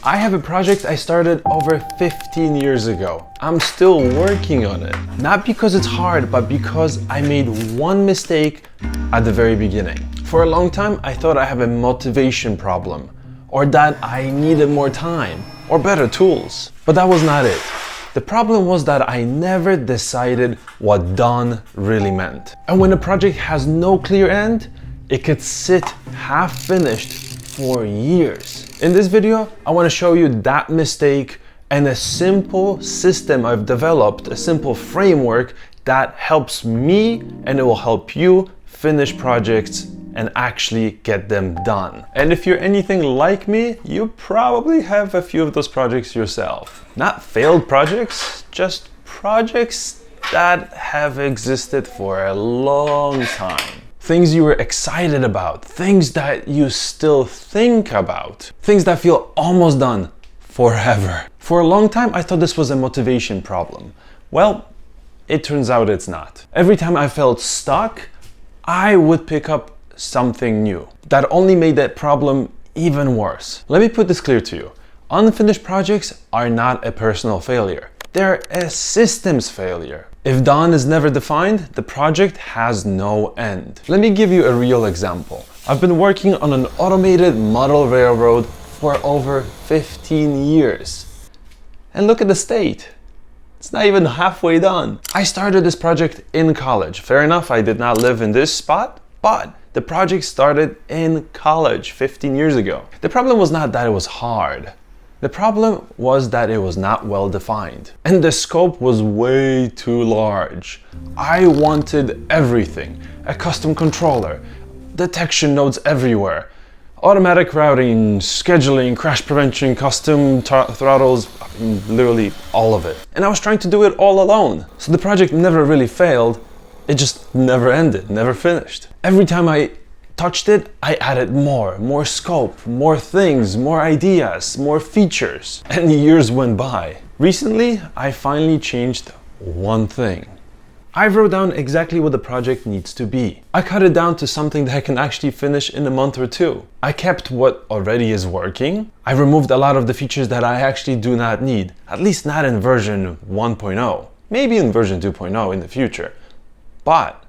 I have a project I started over 15 years ago. I'm still working on it. Not because it's hard, but because I made one mistake at the very beginning. For a long time, I thought I have a motivation problem, or that I needed more time, or better tools. But that was not it. The problem was that I never decided what done really meant. And when a project has no clear end, it could sit half finished for years. In this video, I want to show you that mistake and a simple system I've developed, a simple framework that helps me and it will help you finish projects and actually get them done. And if you're anything like me, you probably have a few of those projects yourself. Not failed projects, just projects that have existed for a long time. Things you were excited about, things that you still think about, things that feel almost done forever. For a long time, I thought this was a motivation problem. Well, it turns out it's not. Every time I felt stuck, I would pick up something new that only made that problem even worse. Let me put this clear to you. Unfinished projects are not a personal failure. They're a systems failure. If done is never defined, the project has no end. Let me give you a real example. I've been working on an automated model railroad for over 15 years. And look at the state. It's not even halfway done. I started this project in college. Fair enough, I did not live in this spot, but the project started in college 15 years ago. The problem was not that it was hard. The problem was that it was not well defined and the scope was way too large. I wanted everything, a custom controller, detection nodes everywhere, automatic routing, scheduling, crash prevention, custom throttles, literally all of it. And I was trying to do it all alone. So the project never really failed, it just never ended, never finished. Every time I touched it, I added more scope, more things, more ideas, more features, and years went by. Recently, I finally changed one thing. I wrote down exactly what the project needs to be. I cut it down to something that I can actually finish in a month or two. I kept what already is working. I removed a lot of the features that I actually do not need, at least not in version 1.0, maybe in version 2.0 in the future. But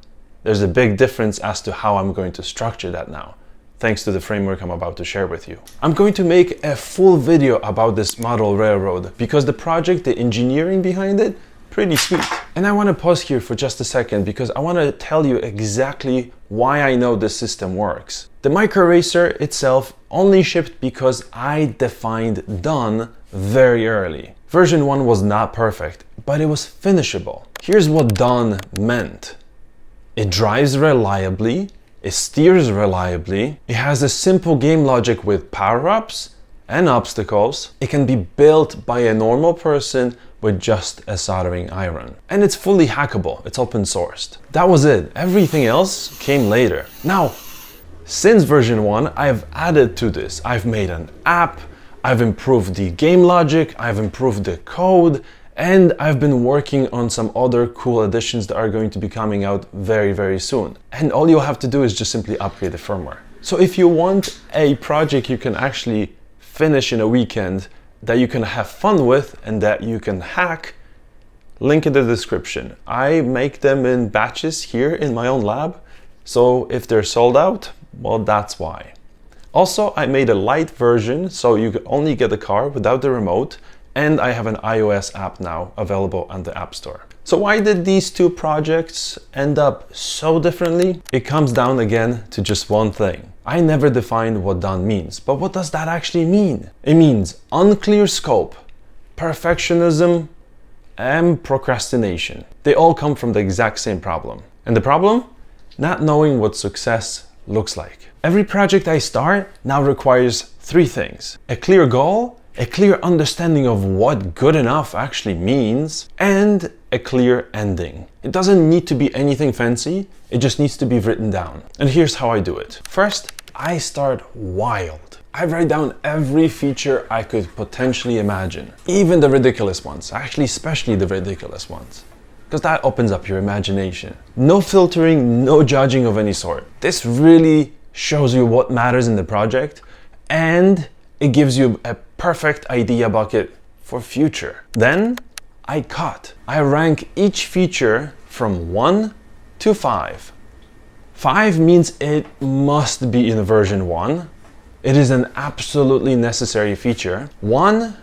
there's a big difference as to how I'm going to structure that now, thanks to the framework I'm about to share with you. I'm going to make a full video about this model railroad because the project, the engineering behind it, pretty sweet. And I want to pause here for just a second because I want to tell you exactly why I know this system works. The Micro Racer itself only shipped because I defined done very early. Version 1 was not perfect, but it was finishable. Here's what done meant. It drives reliably, it steers reliably, it has a simple game logic with power-ups and obstacles. It can be built by a normal person with just a soldering iron. And it's fully hackable, it's open sourced. That was it, everything else came later. Now, since version 1, I've added to this. I've made an app, I've improved the game logic, I've improved the code, and I've been working on some other cool additions that are going to be coming out very, very soon. And all you'll have to do is just simply upgrade the firmware. So if you want a project you can actually finish in a weekend, that you can have fun with and that you can hack, link in the description. I make them in batches here in my own lab. So if they're sold out, well, that's why. Also, I made a light version so you can only get the car without the remote. And I have an iOS app now available on the App Store. So why did these two projects end up so differently? It comes down again to just one thing. I never defined what done means, but what does that actually mean? It means unclear scope, perfectionism, and procrastination. They all come from the exact same problem. And the problem? Not knowing what success looks like. Every project I start now requires three things: a clear goal, a clear understanding of what good enough actually means, and a clear ending. It doesn't need to be anything fancy, it just needs to be written down. And here's how I do it. First, I start wild. I write down every feature I could potentially imagine, even the ridiculous ones, actually especially the ridiculous ones, because that opens up your imagination. No filtering, no judging of any sort. This really shows you what matters in the project, and It gives you a perfect idea bucket for future. Then I cut. I rank each feature from 1 to 5. 5 means it must be in version 1. It is an absolutely necessary feature. 1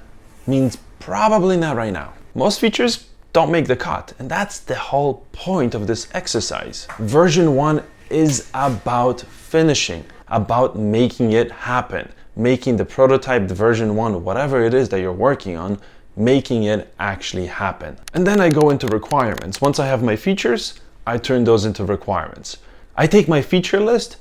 means probably not right now. Most features don't make the cut, and that's the whole point of this exercise. Version 1 is about finishing, about making it happen, making the prototype, the version 1, whatever it is that you're working on, making it actually happen. And then I go into requirements. Once I have my features, I turn those into requirements. I take my feature list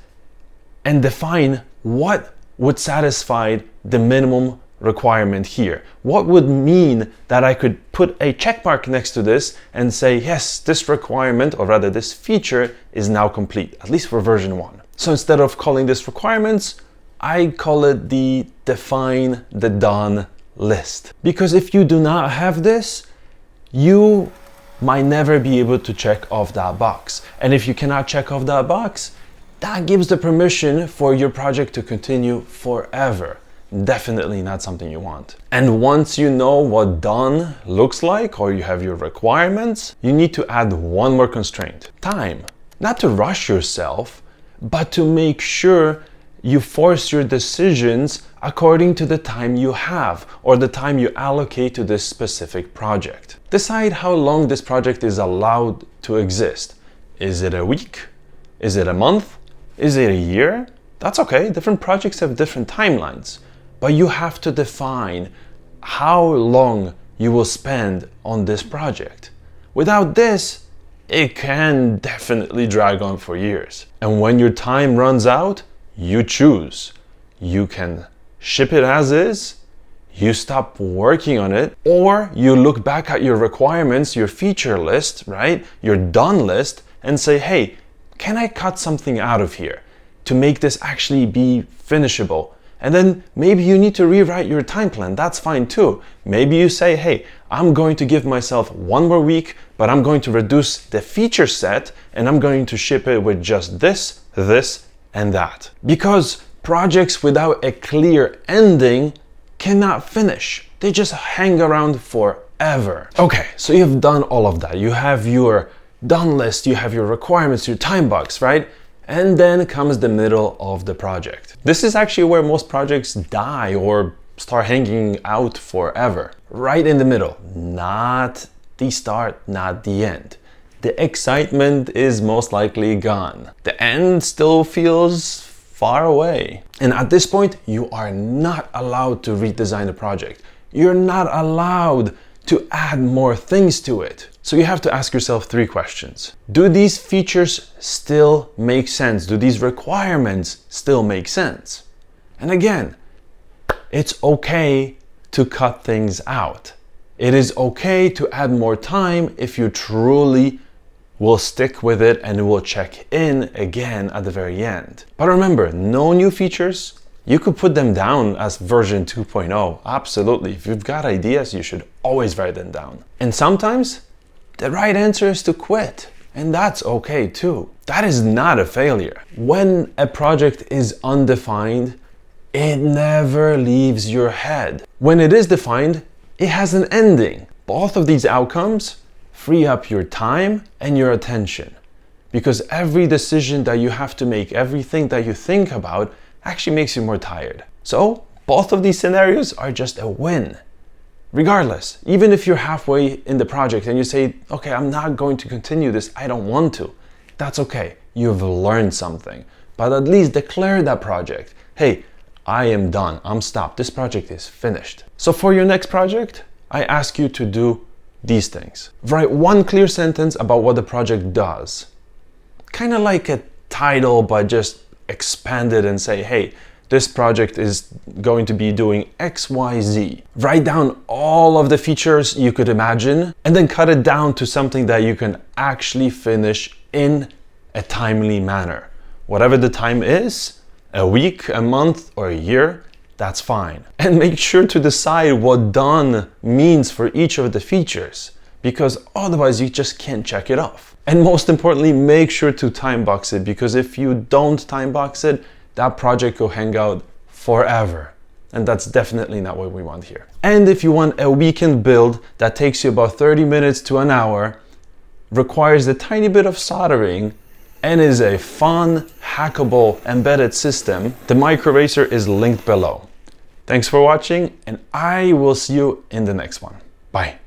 and define what would satisfy the minimum requirement here. What would mean that I could put a check mark next to this and say, yes, this requirement, or rather this feature, is now complete, at least for version 1. So instead of calling this requirements, I call it the define the done list. Because if you do not have this, you might never be able to check off that box. And if you cannot check off that box, that gives the permission for your project to continue forever. Definitely not something you want. And once you know what done looks like, or you have your requirements, you need to add one more constraint: time. Not to rush yourself, but to make sure you force your decisions according to the time you have, or the time you allocate to this specific project. Decide how long this project is allowed to exist. Is it a week? Is it a month? Is it a year? That's okay. Different projects have different timelines. But you have to define how long you will spend on this project. Without this, it can definitely drag on for years. And when your time runs out, you choose. You can ship it as is, you stop working on it, or you look back at your requirements, your feature list, right? Your done list, and say, hey, can I cut something out of here to make this actually be finishable? And then maybe you need to rewrite your time plan. That's fine too. Maybe you say, hey, I'm going to give myself one more week, but I'm going to reduce the feature set and I'm going to ship it with just this, this, and that. Because projects without a clear ending cannot finish. They just hang around forever. Okay, so you've done all of that. You have your done list, you have your requirements, your time box, right? And then comes the middle of the project. This is actually where most projects die or start hanging out forever. Right in the middle, not the start, not the end. The excitement is most likely gone. The end still feels far away. And at this point, you are not allowed to redesign the project. You're not allowed to add more things to it. So you have to ask yourself 3 questions. Do these features still make sense? Do these requirements still make sense? And again, it's okay to cut things out. It is okay to add more time if you truly will stick with it and will check in again at the very end. But remember, no new features. You could put them down as version 2.0. Absolutely. If you've got ideas, you should always write them down. And sometimes the right answer is to quit. And that's okay too. That is not a failure. When a project is undefined, it never leaves your head. When it is defined, it has an ending. Both of these outcomes free up your time and your attention. Because every decision that you have to make, everything that you think about, actually makes you more tired. So both of these scenarios are just a win. Regardless, even if you're halfway in the project and you say, okay, I'm not going to continue this, I don't want to, that's okay. You've learned something. But at least declare that project. Hey, I am done. I'm stopped. This project is finished. So for your next project, I ask you to do these things. Write one clear sentence about what the project does. Kind of like a title, but just expand it and say, hey, this project is going to be doing X, Y, Z. Write down all of the features you could imagine and then cut it down to something that you can actually finish in a timely manner. Whatever the time is, a week, a month, or a year, that's fine. And make sure to decide what done means for each of the features, because otherwise you just can't check it off. And most importantly, make sure to time box it, because if you don't time box it, that project will hang out forever. and that's definitely not what we want here. And if you want a weekend build that takes you about 30 minutes to an hour, requires a tiny bit of soldering, and is a fun, hackable, embedded system, the Microracer is linked below. Thanks for watching, and I will see you in the next one. Bye.